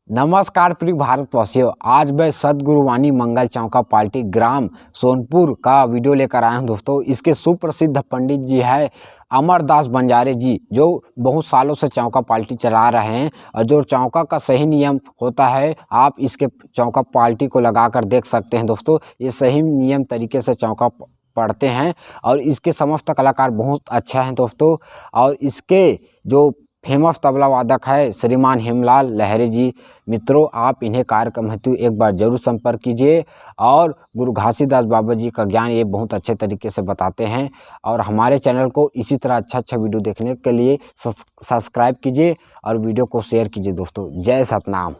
नमस्कार प्रिय भारतवासियों, आज मैं सदगुरु वाणी मंगल चौका पार्टी ग्राम सोनपुर का वीडियो लेकर आया हूं। दोस्तों, इसके सुप्रसिद्ध पंडित जी है अमरदास बंजारे जी, जो बहुत सालों से चौका पार्टी चला रहे हैं। और जो चौका का सही नियम होता है, आप इसके चौका पार्टी को लगाकर देख सकते हैं। दोस्तों, ये सही नियम तरीके से चौका पढ़ते हैं और इसके समस्त कलाकार बहुत अच्छा हैं दोस्तों। और इसके जो फेमस तबला वादक है श्रीमान हेमलाल लहरी जी। मित्रों, आप इन्हें कार्यक्रम हेतु एक बार जरूर संपर्क कीजिए। और गुरु घासीदास बाबा जी का ज्ञान ये बहुत अच्छे तरीके से बताते हैं। और हमारे चैनल को इसी तरह अच्छा वीडियो देखने के लिए सब्सक्राइब कीजिए और वीडियो को शेयर कीजिए। दोस्तों, जय सतनाम।